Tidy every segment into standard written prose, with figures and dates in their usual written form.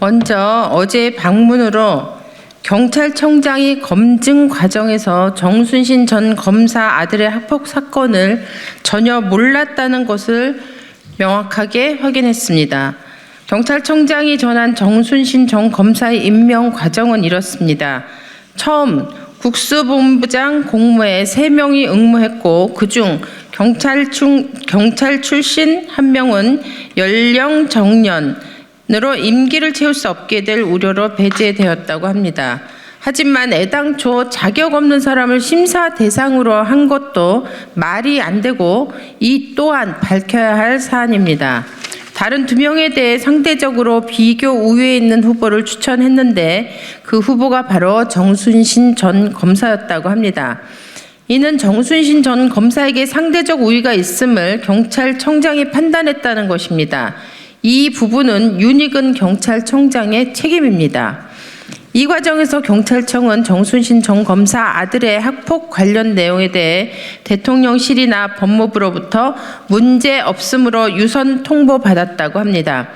먼저 어제 방문으로 경찰청장이 검증 과정에서 정순신 전 검사 아들의 학폭 사건을 전혀 몰랐다는 것을 명확하게 확인했습니다. 경찰청장이 전한 정순신 전 검사의 임명 과정은 이렇습니다. 처음 국수본부장 공모에 3명이 응모했고 그중 경찰 출신 1명은 연령 정년으로 임기를 채울 수 없게 될 우려로 배제되었다고 합니다. 하지만 애당초 자격 없는 사람을 심사 대상으로 한 것도 말이 안 되고 이 또한 밝혀야 할 사안입니다. 다른 2명에 대해 상대적으로 비교 우위에 있는 후보를 추천했는데 그 후보가 바로 정순신 전 검사였다고 합니다. 이는 정순신 전 검사에게 상대적 우위가 있음을 경찰청장이 판단했다는 것입니다. 이 부분은 윤익은 경찰청장의 책임입니다. 이 과정에서 경찰청은 정순신 전 검사 아들의 학폭 관련 내용에 대해 대통령실이나 법무부로부터 문제 없음으로 유선 통보받았다고 합니다.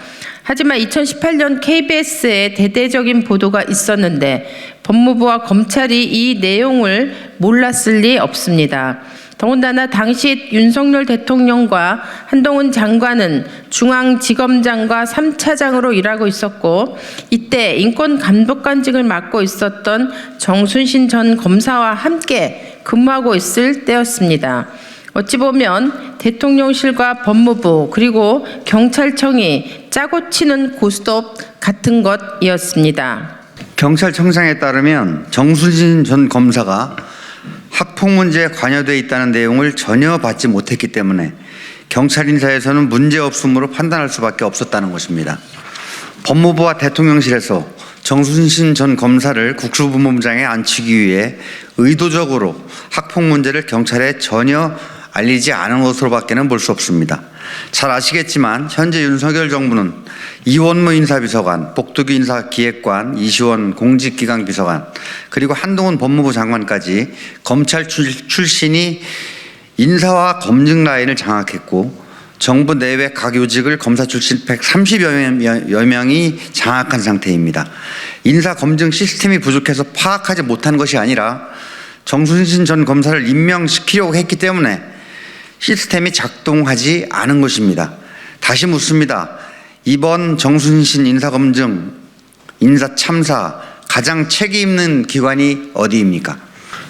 하지만 2018년 KBS에 대대적인 보도가 있었는데 법무부와 검찰이 이 내용을 몰랐을 리 없습니다. 더군다나 당시 윤석열 대통령과 한동훈 장관은 중앙지검장과 3차장으로 일하고 있었고 이때 인권감독관직을 맡고 있었던 정순신 전 검사와 함께 근무하고 있을 때였습니다. 어찌 보면 대통령실과 법무부 그리고 경찰청이 짜고 치는 고스톱 같은 것이었습니다. 경찰청장에 따르면 정순신 전 검사가 학폭 문제에 관여되어 있다는 내용을 전혀 받지 못했기 때문에 경찰 인사에서는 문제없음으로 판단할 수밖에 없었다는 것입니다. 법무부와 대통령실에서 정순신 전 검사를 국수본부장에 앉히기 위해 의도적으로 학폭 문제를 경찰에 전혀 알리지 않은 것으로밖에는 볼 수 없습니다. 잘 아시겠지만 현재 윤석열 정부는 이원무 인사비서관, 복두기 인사기획관, 이시원 공직기강비서관 그리고 한동훈 법무부 장관까지 검찰 출신이 인사와 검증 라인을 장악했고 정부 내외 각 요직을 검사 출신 130여 명이 장악한 상태입니다. 인사 검증 시스템이 부족해서 파악하지 못한 것이 아니라 정순신 전 검사를 임명시키려고 했기 때문에 시스템이 작동하지 않은 것입니다. 다시 묻습니다. 이번 정순신 인사검증, 인사참사 가장 책임 있는 기관이 어디입니까?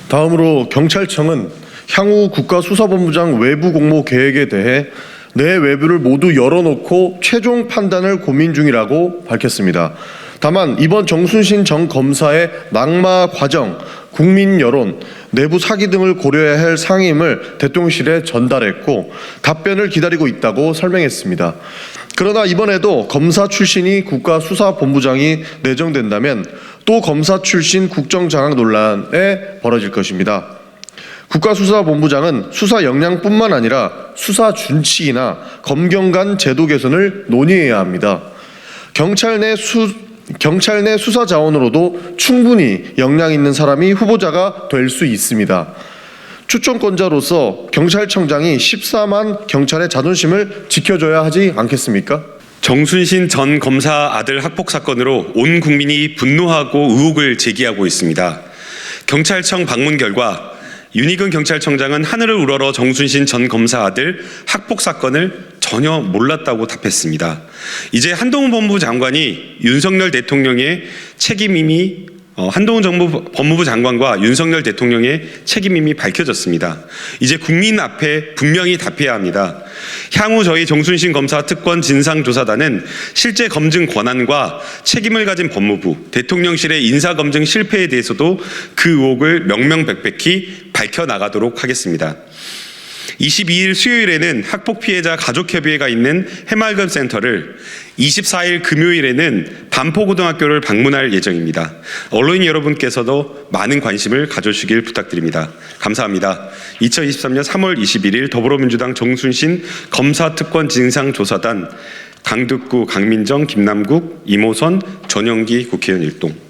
다음으로 경찰청은 향후 국가수사본부장 외부 공모 계획에 대해 내 외부를 모두 열어놓고 최종 판단을 고민 중이라고 밝혔습니다. 다만 이번 정순신 전 검사의 낙마 과정, 국민 여론, 내부 사기 등을 고려해야 할 상임을 대통령실에 전달했고 답변을 기다리고 있다고 설명했습니다. 그러나 이번에도 검사 출신이 국가수사본부장이 내정된다면 또 검사 출신 국정장악 논란에 벌어질 것입니다. 국가수사본부장은 수사 역량뿐만 아니라 수사 준칙이나 검경 간 제도 개선을 논의해야 합니다. 경찰 내 수사 자원으로도 충분히 역량 있는 사람이 후보자가 될 수 있습니다. 추천권자로서 경찰청장이 14만 경찰의 자존심을 지켜줘야 하지 않겠습니까? 정순신 전 검사 아들 학폭 사건으로 온 국민이 분노하고 의혹을 제기하고 있습니다. 경찰청 방문 결과 윤익은 경찰청장은 하늘을 우러러 정순신 전 검사 아들 학폭 사건을 전혀 몰랐다고 답했습니다. 이제 한동훈 법무부 장관이 윤석열 대통령의 책임임이 한동훈 법무부 장관과 윤석열 대통령의 책임임이 밝혀졌습니다. 이제 국민 앞에 분명히 답해야 합니다. 향후 저희 정순신 검사 특권 진상조사단은 실제 검증 권한과 책임을 가진 법무부, 대통령실의 인사검증 실패에 대해서도 그 의혹을 명명백백히 밝혀나가도록 하겠습니다. 22일 수요일에는 학폭 피해자 가족협의회가 있는 해맑음 센터를, 24일 금요일에는 반포고등학교를 방문할 예정입니다. 언론인 여러분께서도 많은 관심을 가져주시길 부탁드립니다. 감사합니다. 2023년 3월 21일 더불어민주당 정순신 검사특권 진상조사단 강득구, 강민정, 김남국, 이모선, 전영기 국회의원 일동.